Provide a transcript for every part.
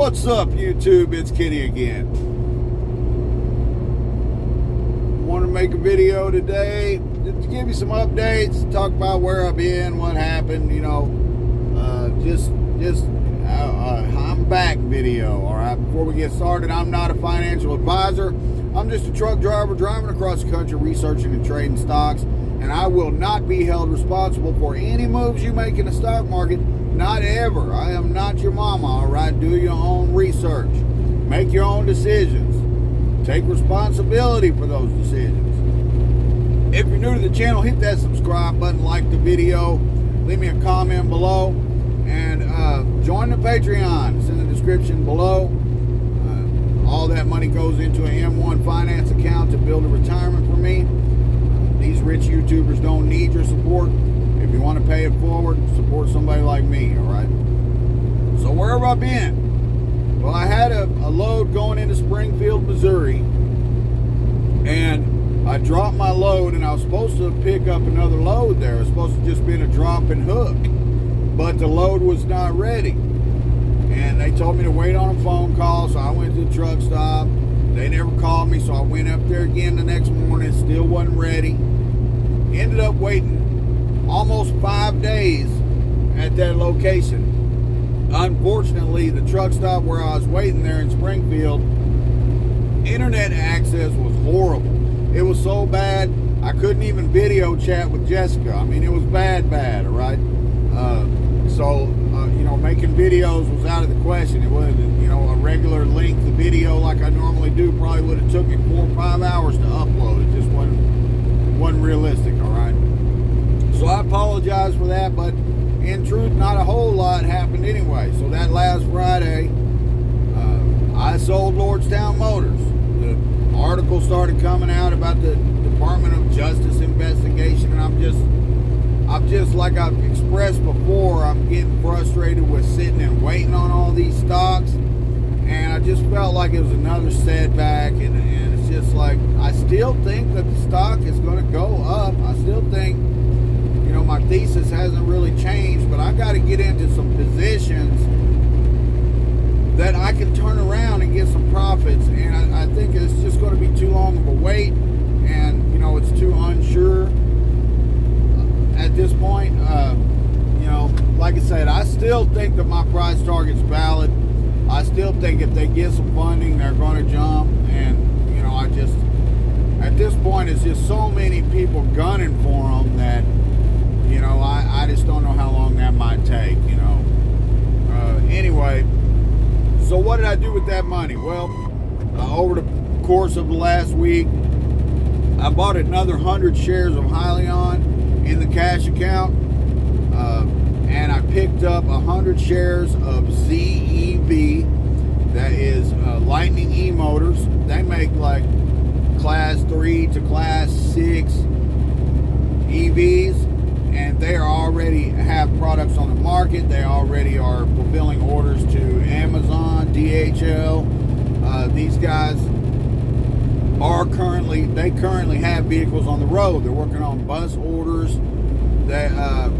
What's up, YouTube? It's Kenny again. Want to make a video today just to give you some updates, talk about where I've been, what happened, I'm back video. All right, before we get started, I'm not a financial advisor. I'm just a truck driver driving across the country researching and trading stocks, and I will not be held responsible for any moves you make in the stock market. Not ever. I am not your mama, all right? Do your own research. Make your own decisions. Take responsibility for those decisions. If you're new to the channel, hit that subscribe button, like the video, leave me a comment below, and join the Patreon. It's in the description below. All that money goes into an M1 finance account to build a retirement for me. These rich YouTubers don't need your support. If you want to pay it forward, support somebody like me, all right? So where have I been? Well, I had a load going into Springfield, Missouri, and I dropped my load, and I was supposed to pick up another load there. It was supposed to just been a drop and hook, but the load was not ready. And they told me to wait on a phone call, so I went to the truck stop. They never called me, so I went up there again the next morning. It still wasn't ready. Ended up waiting almost 5 days at that location. Unfortunately, the truck stop where I was waiting there in Springfield, internet access was horrible. It was so bad, I couldn't even video chat with Jessica. I mean, it was bad, all right? Making videos was out of the question. It wasn't, a regular length of video like I normally do probably would have took me 4 or 5 hours to upload. It just wasn't realistic, all right? So I apologize for that, but in truth, not a whole lot happened anyway. So that last Friday, I sold Lordstown Motors. The article started coming out about the Department of Justice investigation, and I'm just like I've expressed before, I'm getting frustrated with sitting and waiting on all these stocks, and I just felt like it was another setback, and it's just like, I still think that the stock is going to go up. I still think, my thesis hasn't really changed, but I got to get into some positions that I can turn around and get some profits, and I think it's just going to be too long of a wait, and, it's too unsure at this point. Like I said, I still think that my price target's valid. I still think if they get some funding, they're going to jump, and, at this point, it's just so many people gunning for them that, I just don't know how long that might take, Anyway, so what did I do with that money? Well, over the course of the last week, I bought another 100 shares of Hyliion in the cash account, and I picked up 100 shares of ZEV, that is Lightning E-Motors. They make like class 3 to class 6 EVs, and they already have products on the market. They already are fulfilling orders to Amazon, DHL. These guys currently have vehicles on the road. They're working on bus orders. That I've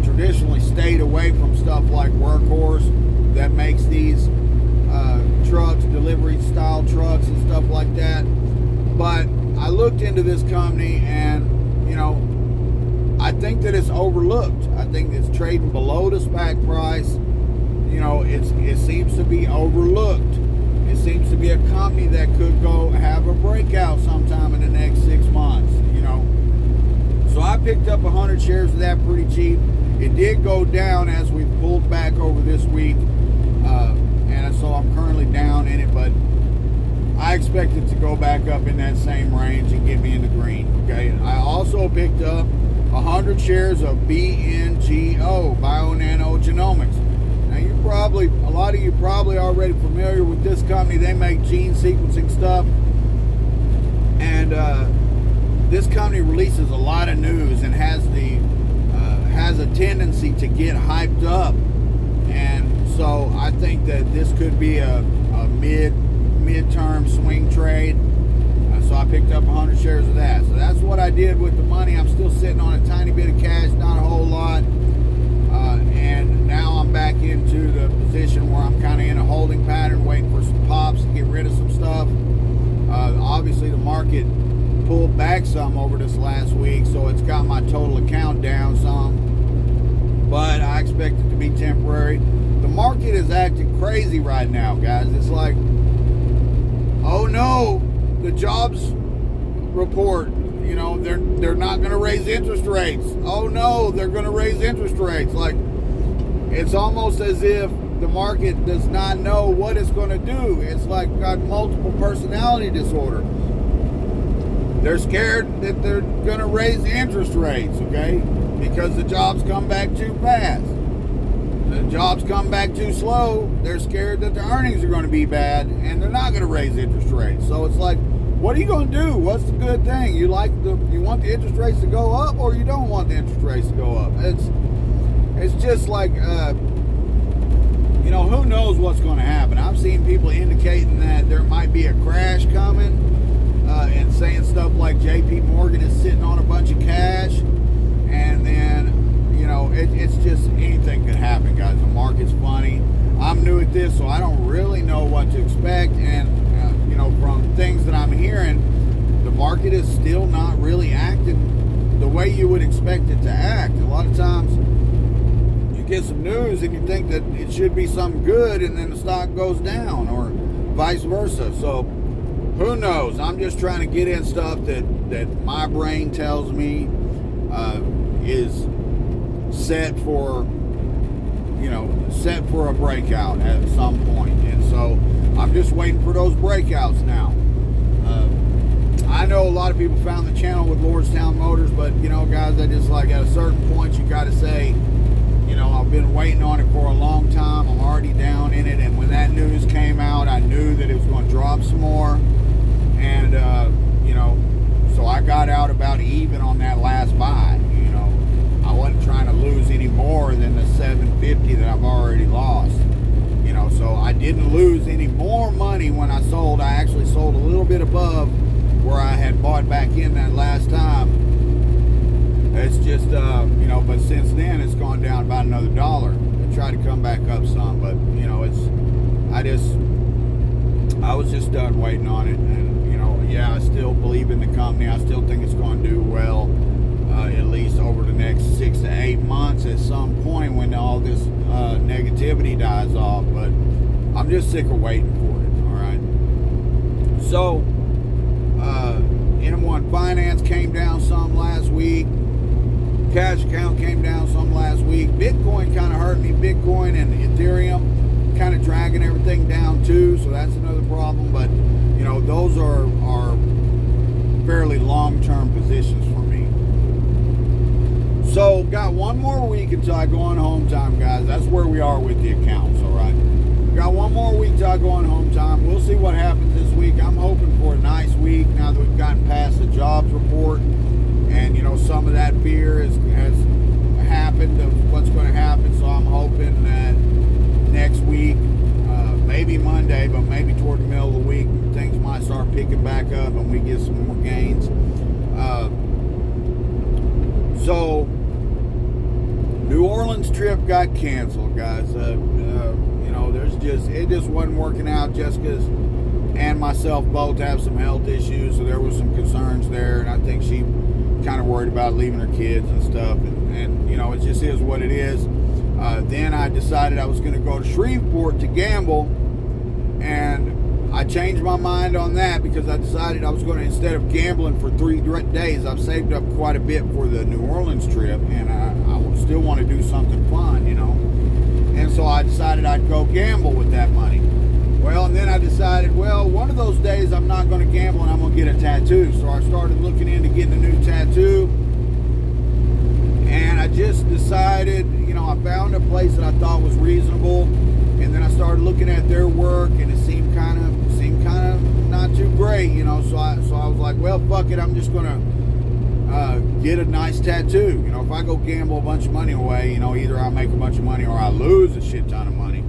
traditionally stayed away from stuff like Workhorse that makes these trucks, delivery style trucks and stuff like that. But I looked into this company, and I think that it's overlooked. I think it's trading below the SPAC price. It seems to be overlooked. It seems to be a company that could go have a breakout sometime in the next 6 months, So I picked up 100 shares of that pretty cheap. It did go down as we pulled back over this week, and so I'm currently down in it, but I expect it to go back up in that same range and get me in the green, okay? I also picked up 100 shares of BNGO, Bio-Nano-Genomics. Now, a lot of you probably already familiar with this company. They make gene sequencing stuff, and this company releases a lot of news and has a tendency to get hyped up, and so I think that this could be a midterm swing trade. So I picked up 100 shares of that. So that's what I did with the money. I'm still sitting on a tiny bit of cash, not a whole lot, and now I'm back into the position where I'm kind of obviously the market pulled back some over this last week, so it's got my total account down some, but I expect it to be temporary. The market is acting crazy right now, guys. It's like, oh no, the jobs report, you know, they're not going to raise interest rates. Oh no, they're going to raise interest rates. Like, it's almost as if the market does not know what it's going to do. It's like got multiple personality disorder. They're scared that they're going to raise interest rates, okay? Because the jobs come back too fast. The jobs come back too slow. They're scared that the earnings are going to be bad, and they're not going to raise interest rates. So it's like, what are you going to do? What's the good thing? You want the interest rates to go up, or you don't want the interest rates to go up? It's just like, you know, who knows what's going to happen. I've seen people indicating that there might be a crash coming, and saying stuff like JP Morgan is sitting on a bunch of cash, and then, you know, it's just anything could happen, guys. The market's funny. I'm new at this, so I don't really know what to expect, and you know, from things that I'm hearing, the market is still not really acting the way you would expect it to act. A lot of times you get some news and you think that it should be something good, and then the stock goes down, or vice versa. So who knows? I'm just trying to get in stuff that my brain tells me is set for, you know, set for a breakout at some point. And so I'm just waiting for those breakouts now. I know a lot of people found the channel with Lordstown Motors, but, you know, guys, I just, like, at a certain point you got to say, you know, I've been waiting on it for a long time. I'm already down in it, and when that news came out, I knew that it was going to drop some more. And, you know, so I got out about even on that last buy. You know, I wasn't trying to lose any more than the $750 that I've already lost. You know, so I didn't lose any more money when I sold. I actually sold a little bit above where I had bought back in that last time. It's just, you know, but since then it's gone down about another $1. I tried to come back up some, but, you know, I was just done waiting on it. And, you know, yeah, I still believe in the company. I still think it's going to do well, at least over the next 6 to 8 months at some point when all this negativity dies off. But I'm just sick of waiting for it, all right? So, M1 Finance came down some last week. Cash account came down some last week. Bitcoin kind of hurt me. Bitcoin and Ethereum kind of dragging everything down too, so that's another problem. But, you know, those are fairly long-term positions for me. So, got one more week until I go on home time, guys. That's where we are with the accounts, all right? Got one more week till I go on home time. We'll see what happens this week. I'm hoping for a nice week now that we've gotten past the jobs report. And, you know, some of that fear has happened of what's going to happen. So I'm hoping that next week, maybe Monday, but maybe toward the middle of the week, things might start picking back up and we get some more gains. So, New Orleans trip got canceled, guys. You know, it just wasn't working out. Jessica's and myself both have some health issues, so there was some concerns there, and I think she kind of worried about leaving her kids and stuff, and you know, it just is what it is. Then I decided I was going to go to Shreveport to gamble, and I changed my mind on that because I decided I was going to, instead of gambling for 3 days, I've saved up quite a bit for the New Orleans trip, and I still want to do something fun, you know. And so I decided I'd go gamble with that money. Well, and then I decided, well, one of those days I'm not going to gamble and I'm going to get a tattoo. So I started looking into getting a new tattoo. And I just decided, you know, I found a place that I thought was reasonable. And then I started looking at their work, and it seemed kind of not too great, you know. So I was like, well, fuck it, I'm just going to get a nice tattoo. You know, if I go gamble a bunch of money away, you know, either I make a bunch of money or I lose a shit ton of money.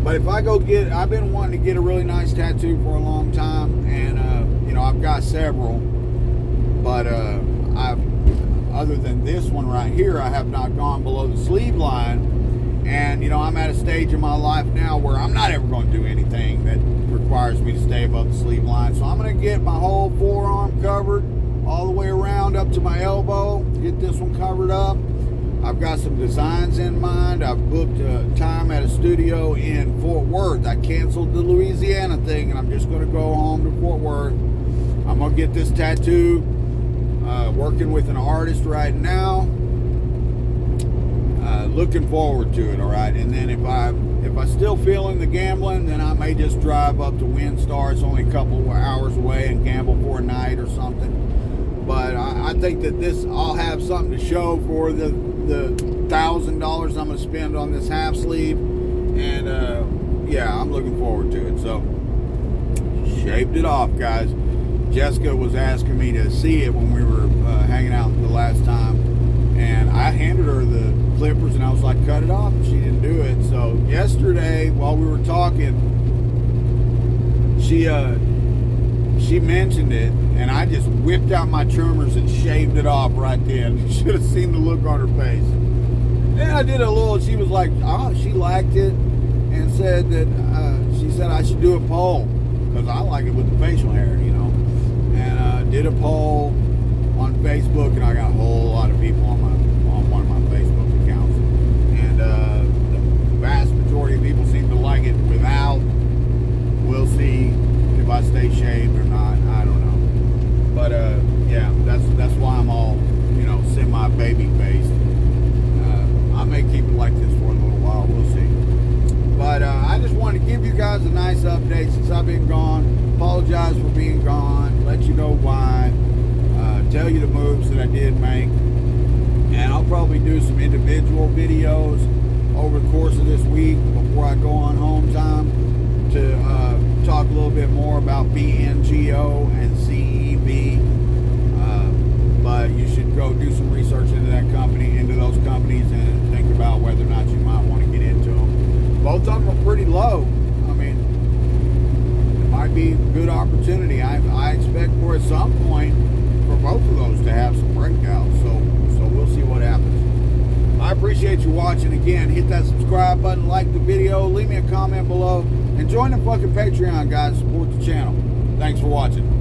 But if I go I've been wanting to get a really nice tattoo for a long time, and you know, I've got several, but other than this one right here, I have not gone below the sleeve line. And, you know, I'm at a stage in my life now where I'm not ever going to do anything that requires me to stay above the sleeve line. So I'm going to get my whole forearm covered all the way around up to my elbow. Get this one covered up. I've got some designs in mind. I've booked time at a studio in Fort Worth. I canceled the Louisiana thing, and I'm just going to go home to Fort Worth. I'm going to get this tattoo. Working with an artist right now. Looking forward to it, all right? And then if I still feeling the gambling, then I may just drive up to WinStar. It's only a couple of hours away, and gamble for a night or something. But I think that I'll have something to show for the $1,000 I'm going to spend on this half sleeve. And yeah, I'm looking forward to it. So shaved it off, guys. Jessica was asking me to see it when we were hanging out the last time, and I handed her the clippers and I was like, cut it off, and she didn't do it. So yesterday while we were talking, she mentioned it, and I just whipped out my trimmers and shaved it off right then. You should have seen the look on her face. And I did a little, she was like, oh, she liked it, and said that she said I should do a poll because I like it with the facial hair, you know. And did a poll on Facebook, and I got a whole lot of people on one of my Facebook accounts, and the vast majority of people seem to like it without. We'll see if I stay shaved or not. I don't know, but yeah, that's why I'm all, you know, semi-baby faced. I may keep it like this for a little while. We'll see. But I just wanted to give you guys a nice update since I've been gone. Apologize for being gone. Let you know why. Tell you the moves that I did make. And I'll probably do some individual videos over the course of this week before I go on home time to talk a little bit more about BNGO and ZEV. But you should go do some research into that company, into those companies, and think about whether or not you might want to get into them. Both of them are pretty low. I mean, it might be a good opportunity. I expect for at some point for both of those to have some breakouts. So we'll see what happens. I appreciate you watching. Again, hit that subscribe button, like the video, leave me a comment below, and join the fucking Patreon, guys. Support the channel. Thanks for watching.